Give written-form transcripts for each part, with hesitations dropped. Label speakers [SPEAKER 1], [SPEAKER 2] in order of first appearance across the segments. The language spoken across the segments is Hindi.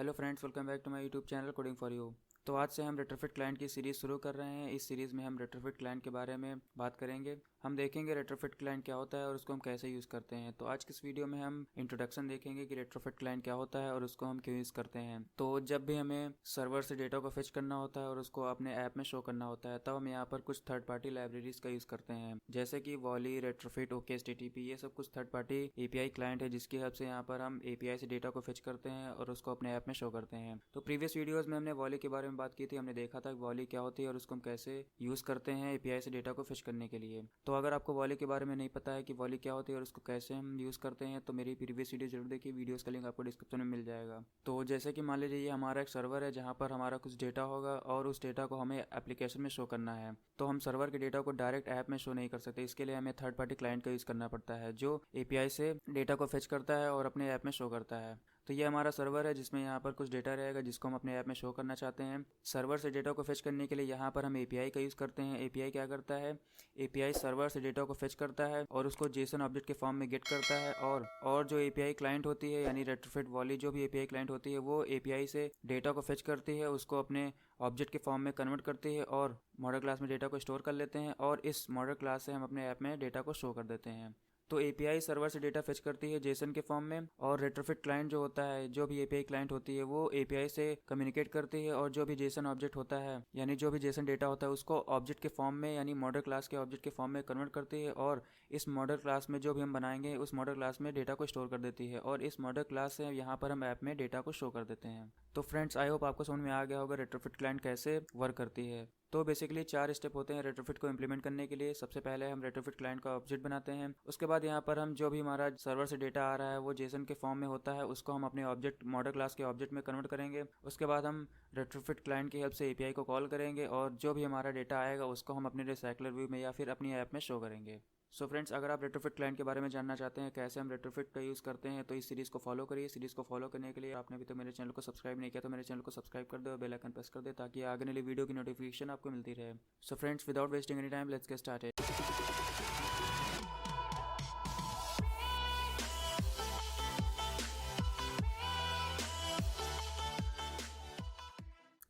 [SPEAKER 1] Hello friends, welcome back to my YouTube channel coding for you. तो आज से हम रेट्रोफिट क्लाइंट की सीरीज़ शुरू कर रहे हैं। इस सीरीज़ में हम रेट्रोफिट क्लाइंट के बारे में बात करेंगे। हम देखेंगे रेट्रोफिट क्लाइंट क्या होता है और उसको हम कैसे यूज़ करते हैं। तो आज की इस वीडियो में हम इंट्रोडक्शन देखेंगे कि रेट्रोफिट क्लाइंट क्या होता है और उसको हम क्यों यूज़ करते हैं। तो जब भी हमें सर्वर से डेटा को फेच करना होता है और उसको अपने ऐप में शो करना होता है, तब हम यहाँ पर कुछ थर्ड पार्टी लाइब्रेरीज़ का यूज़ करते हैं, जैसे कि वॉली, रेट्रोफिट, OKSTTP। ये सब कुछ थर्ड पार्टी API क्लाइंट है जिसकी हेल्प से यहाँ पर हम API से डेटा को फेच करते हैं और उसको अपने ऐप में शो करते हैं। तो प्रीवियस वीडियोस में हमने वॉली के बारे में बात की थी। हमने देखा था कि वॉली क्या होती है और उसको हम कैसे यूज़ करते हैं API से डेटा को फेच करने के लिए। तो अगर आपको वॉली के बारे में नहीं पता है कि वॉली क्या होती है और उसको कैसे हम यूज़ करते हैं, तो मेरी प्रीवियस वीडियो जरूर देखिए। वीडियोस का लिंक आपको डिस्क्रिप्शन में मिल जाएगा। तो जैसे कि मान लीजिए ये हमारा एक सर्वर है जहाँ पर हमारा कुछ डेटा होगा और उस डेटा को हमें एप्लीकेशन में शो करना है। तो हम सर्वर के डेटा को डायरेक्ट ऐप में शो नहीं कर सकते, इसके लिए हमें थर्ड पार्टी क्लाइंट का यूज़ करना पड़ता है जो API से डेटा को फेच करता है और अपने ऐप में शो करता है। तो ये हमारा सर्वर है जिसमें यहाँ पर कुछ डेटा रहेगा जिसको हम अपने ऐप में शो करना चाहते हैं। सर्वर से डेटा को फेच करने के लिए यहाँ पर हम API का यूज़ करते हैं। API क्या करता है? API सर्वर से डेटा को फेच करता है और उसको JSON ऑब्जेक्ट के फॉर्म में गेट करता है और जो API क्लाइंट होती है, यानी रेट्रोफिट वॉली जो भी API क्लाइंट होती है, वो API से डेटा को फेच करती है, उसको अपने ऑब्जेक्ट के फॉर्म में कन्वर्ट करती है और मॉडल क्लास में डेटा को स्टोर कर लेते हैं और इस मॉडल क्लास से हम अपने ऐप में डेटा को शो कर देते हैं। तो API सर्वर से डेटा फेच करती है JSON के फॉर्म में, और रेट्रोफिट क्लाइंट जो होता है, जो भी API क्लाइंट होती है, वो API से कम्युनिकेट करती है और जो भी JSON ऑब्जेक्ट होता है, यानी जो भी JSON डेटा होता है, उसको ऑब्जेक्ट के फॉर्म में, यानी मॉडल क्लास के ऑब्जेक्ट के फॉर्म में कन्वर्ट करती है और इस मॉडल क्लास में जो भी हम बनाएंगे उस मॉडल क्लास में डेटा को स्टोर कर देती है और इस मॉडल क्लास से यहाँ पर हम ऐप में डेटा को शो कर देते हैं। तो फ्रेंड्स, आई होप आपको समझ में आ गया होगा रेट्रोफिट क्लाइंट कैसे वर्क करती है। तो बेसिकली 4 स्टेप होते हैं रेट्रोफिट को इम्प्लीमेंट करने के लिए। सबसे पहले हम रेट्रोफिट क्लाइंट का ऑब्जेक्ट बनाते हैं। उसके बाद यहाँ पर हम जो भी हमारा सर्वर से डेटा आ रहा है वो JSON के फॉर्म में होता है, उसको हम अपने ऑब्जेक्ट मॉडल क्लास के ऑब्जेक्ट में कन्वर्ट करेंगे। उसके बाद हम रेट्रोफिट क्लाइंट की हेल्प से API को कॉल करेंगे और जो भी हमारा डेटा आएगा उसको हम अपने रिसाइकलर व्यू में या फिर अपनी ऐप में शो करेंगे। सो फ्रेंड्स, अगर आप रेट्रोफिट क्लाइंट के बारे में जानना चाहते हैं कैसे हम रेट्रोफिट का यूज़ करते हैं, तो इस सीरीज़ को फॉलो करिए। सीरीज़ को फॉलो करने के लिए आपने अभी तक मेरे चैनल को सब्सक्राइब नहीं किया तो मेरे चैनल को सब्सक्राइब कर दे और बेल आइकन प्रेस कर दे ताकि आगे वाली वीडियो की नोटिफिकेशन आपको मिलती रहे। So friends, without wasting any time, let's get started.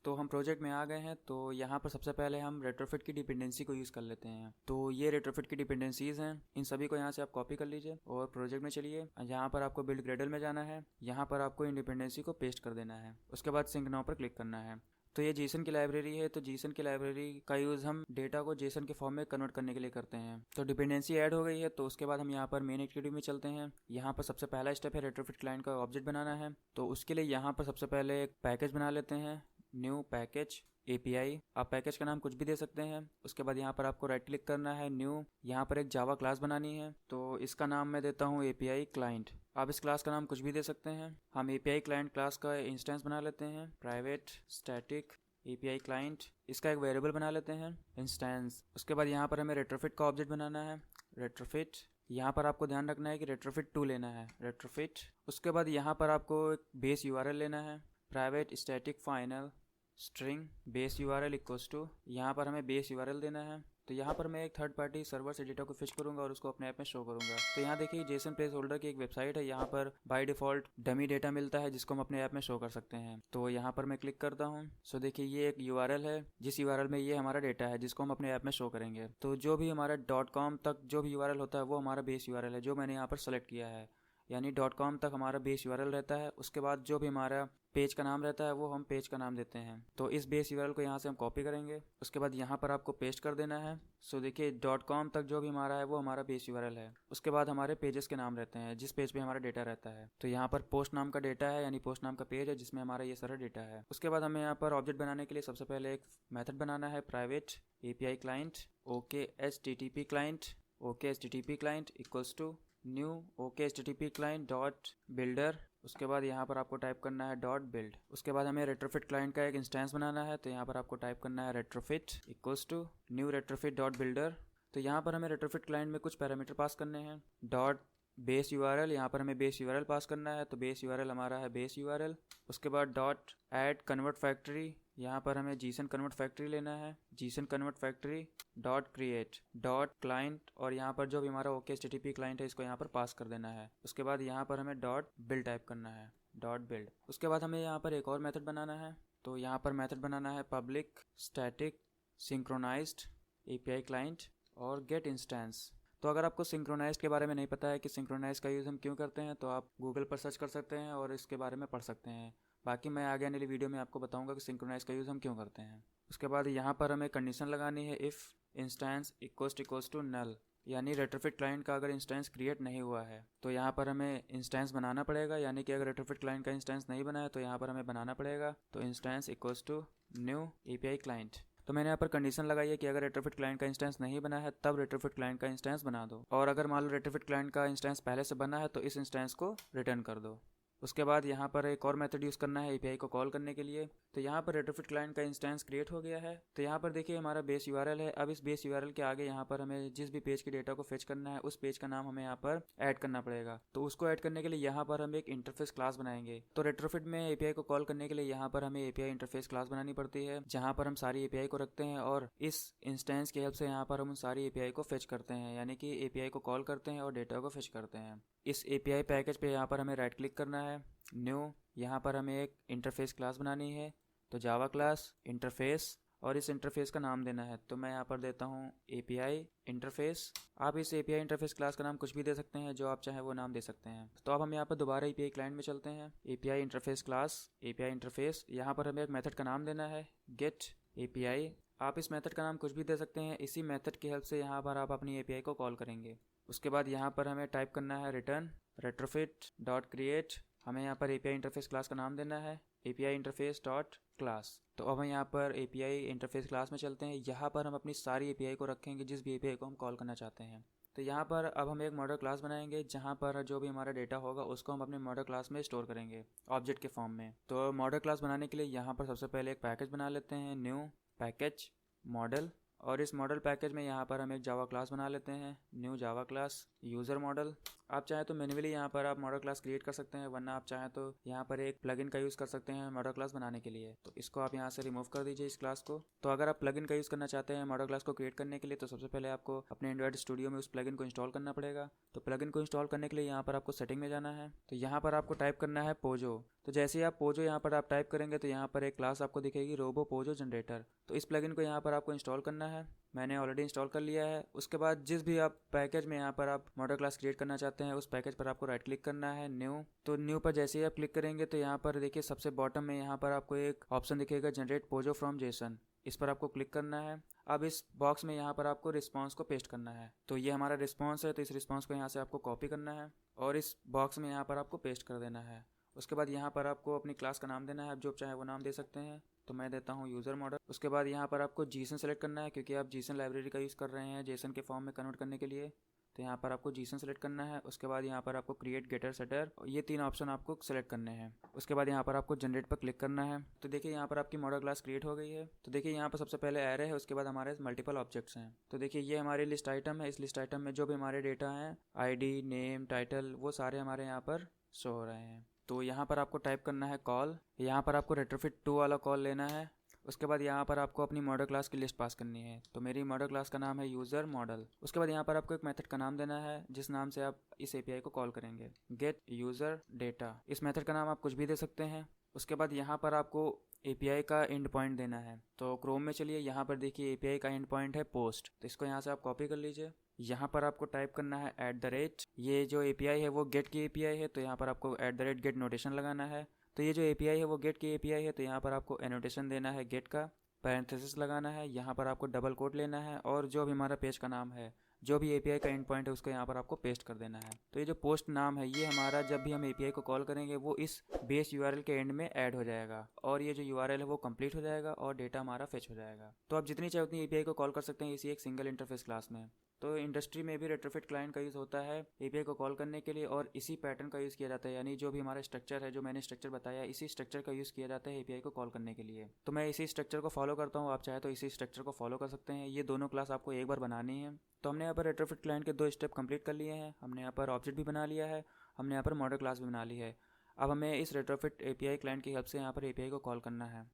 [SPEAKER 1] तो हम प्रोजेक्ट में आ गए हैं। तो यहाँ पर सबसे पहले हम रेट्रोफिट की डिपेंडेंसी को यूज़ कर लेते हैं। तो ये रेट्रोफिट की डिपेंडेंसीज हैं, इन सभी को यहाँ से आप कॉपी कर लीजिए और प्रोजेक्ट में चलिए। यहाँ पर आपको बिल्ड ग्रेडल में जाना है, यहाँ पर आपको इन डिपेंडेंसी को पेस्ट कर देना है। उसके बाद सिंक नाउ पर क्लिक करना है। तो ये JSON की लाइब्रेरी है। तो JSON की लाइब्रेरी का यूज़ हम डेटा को JSON के फॉर्म में कन्वर्ट करने के लिए करते हैं। तो डिपेंडेंसी ऐड हो गई है। तो उसके बाद हम यहाँ पर मेन एक्टिविटी में चलते हैं। यहाँ पर सबसे पहला स्टेप है रेट्रोफिट क्लाइंट का ऑब्जेक्ट बनाना है। तो उसके लिए यहाँ पर सबसे पहले एक पैकेज बना लेते हैं, न्यू पैकेज API। आप पैकेज का नाम कुछ भी दे सकते हैं। उसके बाद यहाँ पर आपको राइट क्लिक करना है, न्यू, यहाँ पर एक जावा क्लास बनानी है। तो इसका नाम मैं देता हूँ API क्लाइंट। आप इस क्लास का नाम कुछ भी दे सकते हैं। हम API क्लाइंट क्लास का इंस्टेंस बना लेते हैं, प्राइवेट स्टैटिक API क्लाइंट। इसका एक वेरिएबल बना लेते हैं, इंस्टेंस। उसके बाद यहाँ पर हमें रेट्रोफिट का ऑब्जेक्ट बनाना है, रेट्रोफिट। यहाँ पर आपको ध्यान रखना है कि रेट्रोफिट 2 लेना है, रेट्रोफिट। उसके बाद यहाँ पर आपको एक बेस URL लेना है, private static final string base URL equals to, यहाँ पर हमें बेस URL देना है। तो यहाँ पर मैं एक थर्ड पार्टी सर्वर से डेटा को फिश करूंगा और उसको अपने ऐप में शो करूंगा। तो यहाँ देखिए JSON प्लेस होल्डर की एक वेबसाइट है, यहाँ पर बाय डिफॉल्ट डमी डेटा मिलता है जिसको हम अपने ऐप में शो कर सकते हैं। तो यहाँ पर मैं क्लिक करता हूँ। सो देखिए ये एक URL है, जिस URL में ये हमारा डेटा है जिसको हम अपने ऐप में शो करेंगे। तो जो भी हमारा .com तक जो भी URL होता है वो हमारा बेस URL है जो मैंने यहाँ पर सेलेक्ट किया है, यानी .com तक हमारा बेस URL रहता है। उसके बाद जो भी हमारा पेज का नाम रहता है वो हम पेज का नाम देते हैं। तो इस बेस URL को यहाँ से हम कॉपी करेंगे। उसके बाद यहाँ पर आपको पेस्ट कर देना है। सो देखिए .com तक जो भी हमारा है वो हमारा बेस URL है। उसके बाद हमारे पेजेस के नाम रहते हैं जिस पेज पे हमारा डेटा रहता है। तो यहाँ पर पोस्ट नाम का डेटा है, यानी पोस्ट नाम का पेज है जिसमें हमारा ये सारा डेटा है। उसके बाद हमें यहाँ पर ऑब्जेक्ट बनाने के लिए सबसे पहले एक मेथड बनाना है, private API client OKSTTP client, OKSTTP client equals to new OKSTTP client dot builder. उसके बाद यहाँ पर आपको टाइप करना है डॉट बिल्ड। उसके बाद हमें रेट्रोफिट क्लाइंट का एक इंस्टेंस बनाना है। तो यहाँ पर आपको टाइप करना है retrofit equals to new retrofit dot builder. तो यहाँ पर हमें रेट्रोफिट क्लाइंट में कुछ पैरामीटर पास करने हैं, डॉट बेस URL, यहाँ पर हमें बेस URL पास करना है। तो बेस URL हमारा है बेस URL। उसके बाद डॉट ऐड कन्वर्ट फैक्ट्री, यहाँ पर हमें JSON कन्वर्ट फैक्ट्री लेना है, JSON convert factory dot create dot client, और यहाँ पर जो भी हमारा OKSTTP क्लाइंट है इसको यहाँ पर पास कर देना है। उसके बाद यहाँ पर हमें डॉट बिल्ड टाइप करना है, डॉट बिल्ड। उसके बाद हमें यहाँ पर एक और मेथड बनाना है। तो यहाँ पर मेथड बनाना है public static synchronized API client और गेट इंस्टेंस। तो अगर आपको सिंक्रोनाइज्ड के बारे में नहीं पता है कि सिंक्रोनाइज का यूज़ हम क्यों करते हैं, तो आप गूगल पर सर्च कर सकते हैं और इसके बारे में पढ़ सकते हैं। बाकी मैं आगे आने वाली वीडियो में आपको बताऊंगा कि सिंक्रोनाइज का यूज़ हम क्यों करते हैं। उसके बाद यहाँ पर हमें कंडीशन लगानी है if instance equals to null, यानी रेट्रोफिट क्लाइंट का अगर इंस्टेंस क्रिएट नहीं हुआ है तो यहाँ पर हमें इंस्टेंस बनाना पड़ेगा, यानी कि अगर रेट्रोफिट क्लाइंट का इंस्टेंस नहीं बना है तो यहाँ पर हमें बनाना पड़ेगा। तो instance equals to new API client. तो मैंने यहाँ पर कंडीशन लगाई है कि अगर रेट्रोफिट क्लाइंट का इंस्टेंस नहीं बना है तब रेट्रोफिट क्लाइंट का इंस्टेंस बना दो, और अगर मान लो रेट्रोफिट क्लाइंट का इंस्टेंस पहले से बना है तो इस इंस्टेंस को रिटर्न कर दो। उसके बाद यहाँ पर एक और मेथड यूज़ करना है एपीआई को कॉल करने के लिए। तो यहाँ पर रेट्रोफिट क्लाइंट का इंस्टेंस क्रिएट हो गया है। तो यहाँ पर देखिए हमारा बेस यूआरएल है। अब इस बेस यूआरएल के आगे यहाँ पर हमें जिस भी पेज के डेटा को फेच करना है उस पेज का नाम हमें यहाँ पर ऐड करना पड़ेगा। तो उसको ऐड करने के लिए यहाँ पर हम एक इंटरफेस क्लास बनाएंगे। तो रेट्रोफिट में एपीआई को कॉल करने के लिए यहाँ पर हमें एपीआई इंटरफेस क्लास बनानी पड़ती है, जहाँ पर हम सारी एपीआई को रखते हैं और इस इंस्टेंस की हेल्प से यहाँ पर हम उन सारी एपीआई को फेच करते हैं, यानी कि एपीआई को कॉल करते हैं और डेटा को फेच करते हैं। इस एपीआई पैकेज पे यहाँ पर हमें राइट क्लिक करना है, न्यू, यहाँ पर हमें एक इंटरफेस क्लास बनानी है। तो जावा क्लास इंटरफेस, और इस इंटरफेस का नाम देना है। तो मैं यहाँ पर देता हूँ एपीआई इंटरफेस। आप इस एपीआई इंटरफेस क्लास का नाम कुछ भी दे सकते हैं, जो आप चाहें वो नाम दे सकते हैं। तो अब हम यहाँ पर दोबारा एपीआई क्लाइंट में चलते हैं। API interface class API interface, यहाँ पर हमें एक मेथड का नाम देना है गेट एपीआई। आप इस मेथड का नाम कुछ भी दे सकते हैं। इसी मेथड की हेल्प से यहाँ पर आप अपनी एपीआई को कॉल करेंगे। उसके बाद यहाँ पर हमें टाइप करना है रिटर्न रेट्रोफिट डॉट क्रिएट। हमें यहाँ पर एपीआई इंटरफेस क्लास का नाम देना है एपीआई इंटरफेस डॉट क्लास। तो अब हम यहाँ पर एपीआई इंटरफेस क्लास में चलते हैं। यहाँ पर हम अपनी सारी एपीआई को रखेंगे जिस भी एपीआई को हम कॉल करना चाहते हैं। तो यहाँ पर अब हम एक मॉडल क्लास बनाएंगे, जहाँ पर जो भी हमारा डेटा होगा उसको हम अपने मॉडल क्लास में स्टोर करेंगे ऑब्जेक्ट के फॉर्म में। तो मॉडल क्लास बनाने के लिए यहाँ पर सबसे पहले एक पैकेज बना लेते हैं, न्यू पैकेज मॉडल। और इस मॉडल पैकेज में यहाँ पर हम एक जावा क्लास बना लेते हैं, new Java class user model. आप चाहें तो मैन्युअली यहाँ पर आप मॉडल क्लास क्रिएट कर सकते हैं, वरना आप चाहें तो यहाँ पर एक प्लगइन का यूज़ कर सकते हैं मॉडल क्लास बनाने के लिए। तो इसको आप यहाँ से रिमूव कर दीजिए इस क्लास को। तो अगर आप प्लगइन का यूज़ करना चाहते हैं मॉडल क्लास को क्रिएट करने के लिए, तो सबसे पहले आपको अपने एंड्रॉइड स्टूडियो में उस प्लगइन को इंस्टॉल करना पड़ेगा। तो प्लगइन को इंस्टॉल करने के लिए यहाँ पर आपको सेटिंग में जाना है। तो यहाँ पर आपको टाइप करना है पोजो। तो जैसे ही आप पोजो यहाँ पर आप टाइप करेंगे तो यहाँ पर एक क्लास आपको दिखेगी रोबो पोजो जनरेटर। तो इस प्लगइन को यहाँ पर आपको इंस्टॉल करना है। मैंने ऑलरेडी इंस्टॉल कर लिया है। उसके बाद जिस भी आप पैकेज में यहाँ पर आप मॉडल क्लास क्रिएट करना चाहते हैं उस पैकेज पर आपको राइट क्लिक करना है, न्यू। तो न्यू पर जैसे ही आप क्लिक करेंगे तो यहाँ पर देखिए सबसे बॉटम में यहाँ पर आपको एक ऑप्शन दिखेगा जनरेट पोजो फ्रॉम जेसन। इस पर आपको क्लिक करना है। अब इस बॉक्स में यहाँ पर आपको रिस्पांस को पेस्ट करना है। तो ये हमारा रिस्पांस है, तो इस रिस्पांस को यहाँ से आपको कॉपी करना है और इस बॉक्स में यहाँ पर आपको पेस्ट कर देना है। उसके बाद यहाँ पर आपको अपनी क्लास का नाम देना है, आप जो चाहे वो नाम दे सकते हैं। तो मैं देता हूँ यूज़र मॉडल। उसके बाद यहाँ पर आपको जीसन सेलेक्ट करना है, क्योंकि आप जीसन लाइब्रेरी का यूज़ कर रहे हैं जेसन के फॉर्म में कन्वर्ट करने के लिए। तो यहाँ पर आपको जीसन सेलेक्ट करना है। उसके बाद यहाँ पर आपको क्रिएट गेटर सेटर, ये 3 ऑप्शन आपको सेलेक्ट करने हैं। उसके बाद यहाँ पर आपको जनरेट पर क्लिक करना है। तो देखिए यहाँ पर आपकी मॉडल क्लास क्रिएट हो गई है। तो देखिए यहाँ पर सबसे पहले एरे है, उसके बाद हमारे मल्टीपल ऑब्जेक्ट्स हैं। तो देखिए ये हमारी लिस्ट आइटम है। इस लिस्ट आइटम में जो भी हमारे डेटा हैं ID नेम टाइटल वो सारे हमारे यहाँ पर शो हो रहे हैं। तो यहाँ पर आपको टाइप करना है कॉल। यहाँ पर आपको रेट्रोफिट 2 वाला कॉल लेना है। उसके बाद यहाँ पर आपको अपनी मॉडल क्लास की लिस्ट पास करनी है। तो मेरी मॉडल क्लास का नाम है यूज़र मॉडल। उसके बाद यहाँ पर आपको एक मेथड का नाम देना है जिस नाम से आप इस एपीआई को कॉल करेंगे, गेट यूज़र डेटा। इस मेथड का नाम आप कुछ भी दे सकते हैं। उसके बाद यहाँ पर आपको एपीआई का एंड पॉइंट देना है। तो क्रोम में चलिए, यहाँ पर देखिए एपीआई का एंड पॉइंट है पोस्ट। तो इसको यहाँ से आप कॉपी कर लीजिए। यहाँ पर आपको टाइप करना है @ ये जो एपीआई है वो गेट की एपीआई है, तो यहाँ पर आपको @ गेट नोटेशन लगाना है। तो ये जो एपीआई है वो गेट की एपीआई है, तो यहाँ पर आपको एनोटेशन देना है गेट का, पैरेंथेसिस लगाना है। यहाँ पर आपको डबल कोट लेना है और जो भी हमारा पेज का नाम है, जो भी एपीआई का एंड पॉइंट है उसको यहाँ पर आपको पेस्ट कर देना है। तो ये जो पोस्ट नाम है ये हमारा जब भी हम एपीआई को कॉल करेंगे वो इस बेस यूआरएल के एंड में ऐड हो जाएगा और ये जो यूआरएल है वो कंप्लीट हो जाएगा और डेटा हमारा फेच हो जाएगा। तो आप जितनी चाहे उतनी एपीआई को कॉल कर सकते हैं इसी एक सिंगल इंटरफेस क्लास में। तो इंडस्ट्री में भी रेट्रोफिट क्लाइंट का यूज़ होता है एपीआई को कॉल करने के लिए और इसी पैटर्न का यूज़ किया जाता है, यानी जो भी हमारा स्ट्रक्चर है, जो मैंने स्ट्रक्चर बताया, इसी स्ट्रक्चर का यूज़ किया जाता है एपीआई को कॉल करने के लिए। तो मैं इसी स्ट्रक्चर को फॉलो करता हूँ, आप चाहे तो इसी स्ट्रक्चर को फॉलो कर सकते हैं। ये दोनों क्लास आपको एक बार बनानी है। तो हमने यहाँ पर रेट्रोफिट क्लाइंट के 2 स्टेप कंप्लीट कर लिए हैं। हमने यहाँ पर ऑब्जेक्ट भी बना लिया है, हमने यहाँ पर मॉडल क्लास भी बना ली है। अब हमें इस रेट्रोफिट एपीआई क्लाइंट की हेल्प से यहाँ पर एपीआई को कॉल करना है।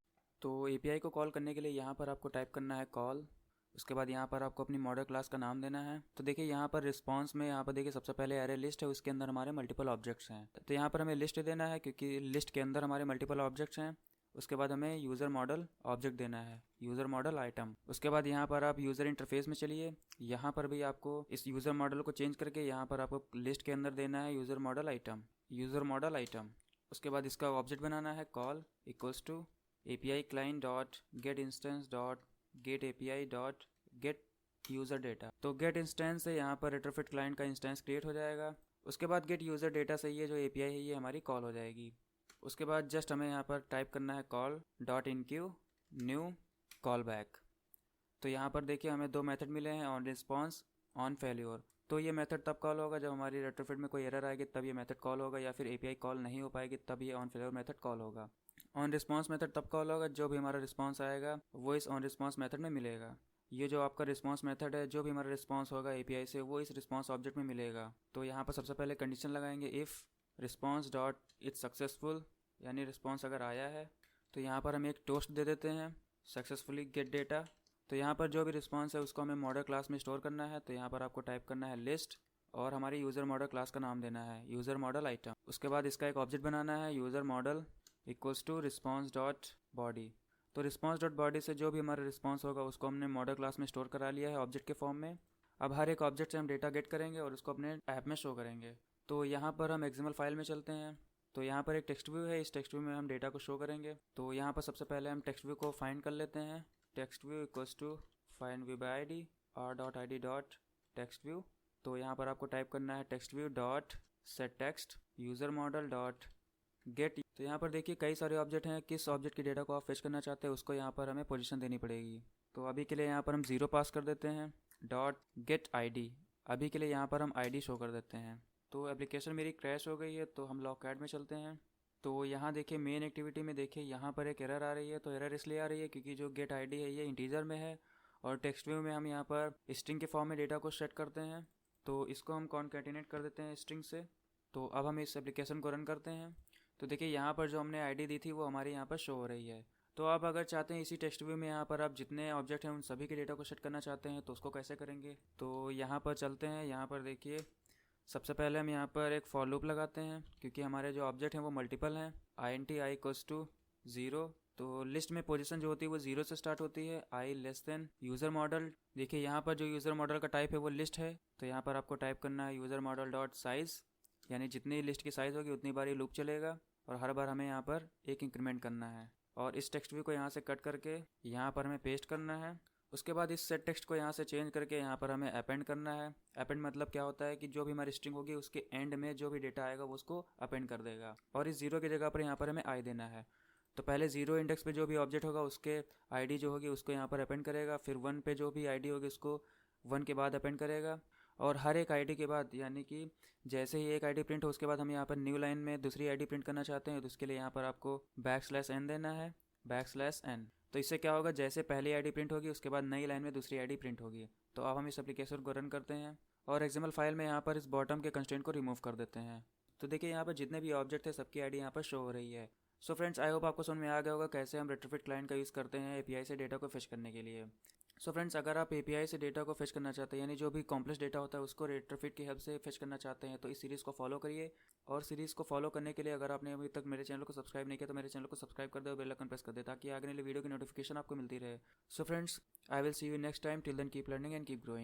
[SPEAKER 1] तो एपीआई को कॉल करने के लिए यहाँ पर आपको टाइप करना है कॉल। उसके बाद यहाँ पर आपको अपनी मॉडल क्लास का नाम देना है। तो देखिए यहाँ पर रिस्पॉन्स में यहाँ पर देखिए सबसे पहले एरे लिस्ट है, उसके अंदर हमारे मल्टीपल ऑब्जेक्ट्स हैं। तो यहाँ पर हमें लिस्ट देना है क्योंकि लिस्ट के अंदर हमारे मल्टीपल ऑब्जेक्ट्स हैं। उसके बाद हमें यूज़र मॉडल ऑब्जेक्ट देना है, यूज़र मॉडल आइटम। उसके बाद यहाँ पर आप यूज़र इंटरफेस में चलिए, यहाँ पर भी आपको इस यूज़र मॉडल को चेंज करके यहाँ पर आपको लिस्ट के अंदर देना है user model item, user model item. उसके बाद इसका ऑब्जेक्ट बनाना है call equals to API client dot get instance dot get API dot get user data. तो गेट इंस्टेंस से यहाँ पर रेट्रोफिट क्लाइंट का इंस्टेंस क्रिएट हो जाएगा। उसके बाद गेट यूज़र डेटा से ये जो API है ये हमारी कॉल हो जाएगी। उसके बाद जस्ट हमें यहाँ पर टाइप करना है call dot enqueue new call back. तो यहाँ पर देखिए हमें दो मेथड मिले हैं, ऑन रिस्पॉन्स, ऑन फेल्योर। तो ये मेथड तब कॉल होगा जब हमारी रेट्रोफिट में कोई एरर आएगी तब ये मेथड कॉल होगा, या फिर API कॉल नहीं हो पाएगी तब ये ऑन फेल्योर मेथड कॉल होगा। ऑन रिस्पॉन्स मेथड तब कॉल होगा जो भी हमारा रिस्पॉन्स आएगा वो इस ऑन रिस्पॉन्स मेथड में मिलेगा। ये जो आपका रिस्पॉन्स मेथड है, जो भी हमारा रिस्पॉन्स होगा API से वो इस रिस्पॉन्स ऑब्जेक्ट में मिलेगा। तो यहाँ पर सबसे पहले कंडीशन लगाएंगे if response dot it's successful, यानी रिस्पॉन्स अगर आया है तो यहाँ पर हम एक टोस्ट दे देते हैं सक्सेसफुली गेट डेटा। तो यहाँ पर जो भी रिस्पॉन्स है उसको हमें मॉडल क्लास में स्टोर करना है। तो यहाँ पर आपको टाइप करना है लिस्ट और हमारी यूज़र मॉडल क्लास का नाम देना है यूज़र मॉडल आइटम। उसके बाद इसका एक ऑब्जेक्ट बनाना है user model equals to response dot body. तो रिस्पॉन्स डॉट बॉडी से जो भी हमारा रिस्पॉन्स होगा उसको हमने मॉडल क्लास में स्टोर करा लिया है ऑब्जेक्ट के फॉर्म में। अब हर एक ऑब्जेक्ट से हम डेटा गेट करेंगे और उसको अपने ऐप में शो करेंगे। तो यहाँ पर हम XML फाइल में चलते हैं। तो यहाँ पर एक टेक्स्ट व्यू है, इस टेक्स्ट व्यू में हम डेटा को शो करेंगे। तो यहाँ पर सबसे पहले हम टेक्स्ट व्यू को फाइंड कर लेते हैं। Text view equals to find view by ID r.id dot text view. तो यहाँ पर आपको टाइप करना है text view dot set text user model dot get. तो यहाँ पर देखिए कई सारे ऑब्जेक्ट हैं, किस ऑब्जेक्ट की डेटा को आप फेच करना चाहते हैं उसको यहाँ पर हमें पोजीशन देनी पड़ेगी। तो अभी के लिए यहाँ पर हम 0 पास कर देते हैं डॉट गेट ID। अभी के लिए यहाँ पर हम ID शो कर देते हैं। तो एप्लीकेशन मेरी क्रैश हो गई है तो हम लॉकैड में चलते हैं। तो यहाँ देखिए मेन एक्टिविटी में देखिए यहाँ पर एक एरर आ रही है। तो एरर इसलिए आ रही है क्योंकि जो गेट ID है ये इंटीजर में है और टेक्स्ट व्यू में हम यहाँ पर स्ट्रिंग के फॉर्म में डेटा को सेट करते हैं। तो इसको हम कॉन्कैटिनेट कर देते हैं स्ट्रिंग से। तो अब हम इस एप्लीकेशन को रन करते हैं। तो देखिए यहाँ पर जो हमने ID दी थी वो हमारे यहाँ पर शो हो रही है। तो आप अगर चाहते हैं इसी टेक्स्ट व्यू में यहाँ पर आप जितने ऑब्जेक्ट हैं उन सभी के डेटा को सेट करना चाहते हैं तो उसको कैसे करेंगे। तो यहाँ पर चलते हैं। यहाँ पर देखिए सबसे पहले हम यहाँ पर एक फॉर लूप लगाते हैं क्योंकि हमारे जो ऑब्जेक्ट हैं वो मल्टीपल हैं। int i equals to 0। तो लिस्ट में पोजीशन जो होती है वो 0 से स्टार्ट होती है। i less than user model. देखिए यहाँ पर जो यूज़र मॉडल का टाइप है वो लिस्ट है। तो यहाँ पर आपको टाइप करना है यूज़र मॉडल डॉट साइज़, यानी जितनी लिस्ट की साइज़ होगी उतनी बार ये लूप चलेगा और हर बार हमें यहाँ पर एक इंक्रीमेंट करना है। और इस टेक्स्ट व्यू को यहाँ से कट करके यहाँ पर हमें पेस्ट करना है। उसके बाद इस सेट टेक्स्ट को यहाँ से चेंज करके यहाँ पर हमें अपेंड करना है। अपेंड मतलब क्या होता है कि जो भी हमारी स्ट्रिंग होगी उसके एंड में जो भी डेटा आएगा वो उसको अपेंड कर देगा। और इस 0 की जगह पर यहाँ पर हमें I देना है। तो पहले 0 इंडेक्स पे जो भी ऑब्जेक्ट होगा उसके ID जो होगी उसको यहाँ पर अपेंड करेगा, फिर 1 पे जो भी ID होगी उसको 1 के बाद अपेंड करेगा। और हर एक ID के बाद, यानी कि जैसे ही एक ID प्रिंट हो उसके बाद हम यहाँ पर न्यू लाइन में दूसरी ID प्रिंट करना चाहते हैं तो उसके लिए यहाँ पर आपको \n देना है, \n। तो इससे क्या होगा, जैसे पहली ID प्रिंट होगी उसके बाद नई लाइन में दूसरी ID प्रिंट होगी। तो अब हम इस एप्लीकेशन को रन करते हैं और XML फाइल में यहाँ पर इस बॉटम के कंस्ट्रेंट को रिमूव कर देते हैं। तो देखिए यहाँ पर जितने भी ऑब्जेक्ट है सबकी ID यहाँ पर शो हो रही है। सो फ्रेंड्स, आई होप आपको समझ में आ गया होगा कैसे हम रेट्रोफिट क्लाइंट का यूज़ करते हैं API से डेटा को फेच करने के लिए। सो फ्रेंड्स, अगर आप API से डेटा को फेच करना चाहते हैं, यानी जो भी कॉम्प्लेक्स डेटा होता है उसको रेट्रोफिट की हेल्प से फेच करना चाहते हैं, तो इस सीरीज़ को फॉलो करिए। और सीरीज़ को फॉलो करने के लिए अगर आपने अभी तक मेरे चैनल को सब्सक्राइब नहीं किया तो मेरे चैनल को सब्सक्राइब कर दो, बेल आइकन प्रेस कर दे ताकि आगे वाली वीडियो की नोटिफिकेशन आपको मिलती रहे। So friends, I will see you next time. Till then keep learning and keep growing.